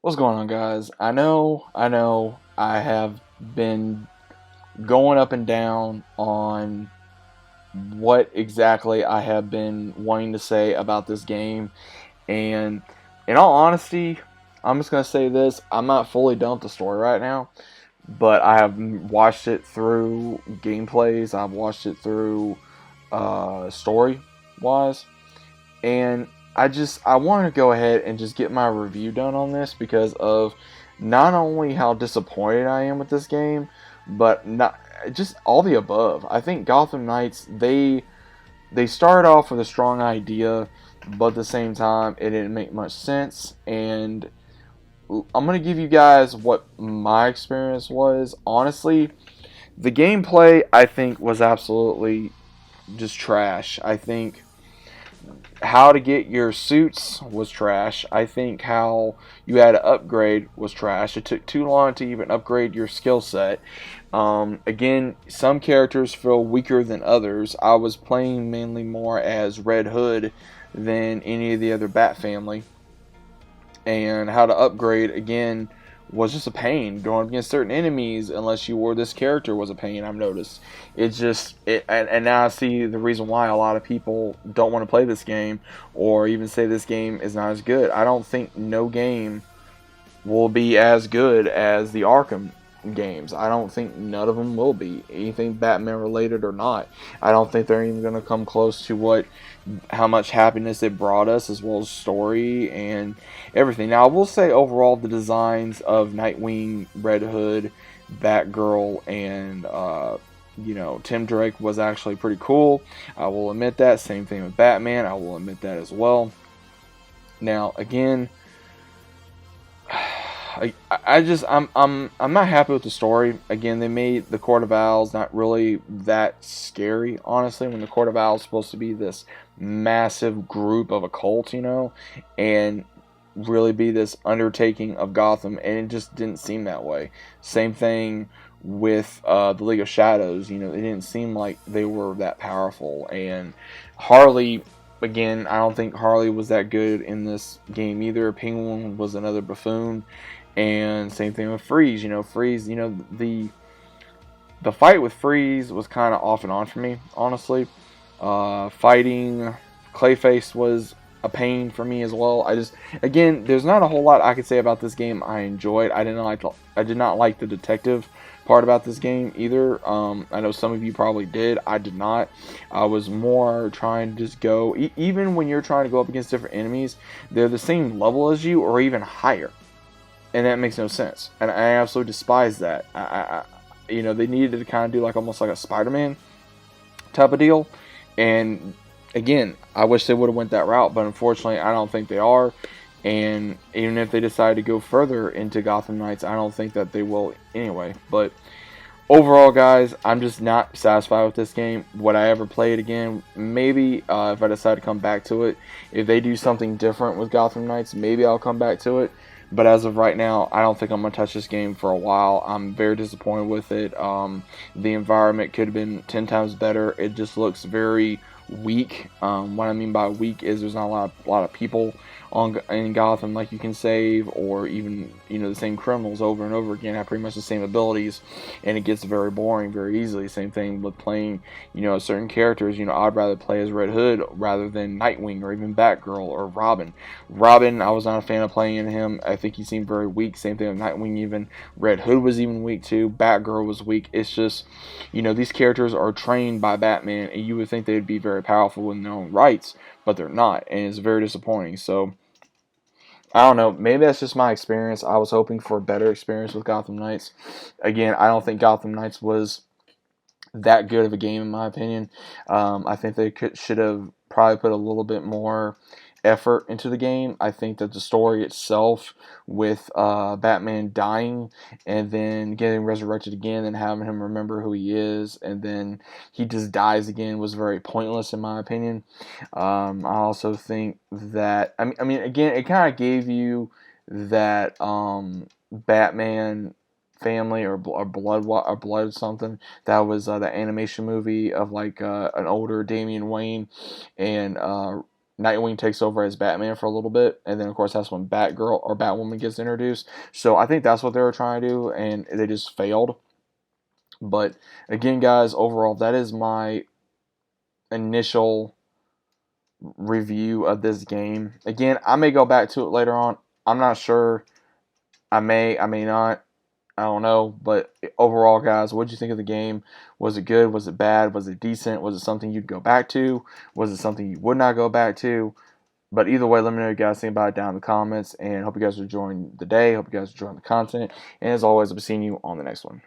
What's going on, guys? I know, I have been going up and down on what exactly I have been wanting to say about this game, and in all honesty, I'm just gonna say this: I'm not fully done with the story right now, but I have watched it through gameplays. I've watched it through story wise, and I want to go ahead and just get my review done on this because of not only how disappointed I am with this game, but not just all the above. I think Gotham Knights they started off with a strong idea, but at the same time it didn't make much sense. And I'm gonna give you guys what my experience was. Honestly, the gameplay I think was absolutely just trash. I think how to get your suits was trash. I think how you had to upgrade was trash. It took too long to even upgrade your skill set. Again, some characters feel weaker than others. I was playing mainly more as Red Hood than any of the other Bat family. And how to upgrade, again, was just a pain. Going up against certain enemies, unless you wore this character, was a pain. I've noticed. It's just and now I see the reason why a lot of people don't want to play this game, or even say this game is not as good. I don't think no game will be as good as the Arkham games. I don't think none of them will be. Anything Batman related or not. I don't think they're even going to come close to how much happiness it brought us, as well as story and everything. Now, I will say overall the designs of Nightwing, Red Hood, Batgirl, and Tim Drake was actually pretty cool. I will admit that. Same thing with Batman. I will admit that as well. Now, again, I'm not happy with the story. Again, they made the Court of Owls not really that scary, honestly, when the Court of Owls is supposed to be this massive group of a cult, and really be this undertaking of Gotham, and it just didn't seem that way. Same thing with the League of Shadows. It didn't seem like they were that powerful, and Harley. Again, I don't think Harley was that good in this game either. Penguin was another buffoon. And same thing with Freeze. Freeze, the fight with Freeze was kind of off and on for me, honestly. Fighting Clayface was a pain for me as well. Again, there's not a whole lot I could say about this game. I enjoyed. I did not like the detective part about this game either. I know some of you probably did. I did not. I was more trying to just go. Even when you're trying to go up against different enemies, they're the same level as you or even higher. And that makes no sense, and I absolutely despise that. They needed to kind of do almost like a Spider-Man type of deal, and again, I wish they would have went that route, but unfortunately, I don't think they are. And even if they decide to go further into Gotham Knights, I don't think that they will anyway. But overall, guys, I'm just not satisfied with this game. Would I ever play it again? Maybe, if I decide to come back to it. If they do something different with Gotham Knights, maybe I'll come back to it. But as of right now, I don't think I'm going to touch this game for a while. I'm very disappointed with it. The environment could have been 10 times better. It just looks very weak. What I mean by weak is there's not a lot of people in Gotham like you can save, or even the same criminals over and over again have pretty much the same abilities, and it gets very boring very easily. Same thing with playing certain characters. I'd rather play as Red Hood rather than Nightwing or even Batgirl or Robin. I was not a fan of playing him. I think he seemed very weak. Same thing with Nightwing. Even Red Hood was even weak too. Batgirl was weak. It's just these characters are trained by Batman, and you would think they'd be very powerful in their own rights, but they're not, and it's very disappointing. So I don't know. Maybe that's just my experience. I was hoping for a better experience with Gotham Knights. Again, I don't think Gotham Knights was that good of a game in my opinion. I think they should have probably put a little bit more effort into the game. I think that the story itself, with Batman dying and then getting resurrected again and having him remember who he is, and then he just dies again, was very pointless in my opinion. I also think that I mean again, it kind of gave you that Batman family or blood something that was the animation movie of an older Damian Wayne and Nightwing takes over as Batman for a little bit, and then of course that's when Batgirl or Batwoman gets introduced. So I think that's what they were trying to do, and they just failed. But again, guys, overall, that is my initial review of this game. Again, I may go back to it later on. I'm not sure. I may not. I don't know. But overall, guys, what did you think of the game? Was it good? Was it bad? Was it decent? Was it something you'd go back to? Was it something you would not go back to? But either way, let me know what you guys think about it down in the comments. And hope you guys are enjoying the day. Hope you guys are enjoying the content. And as always, I'll be seeing you on the next one.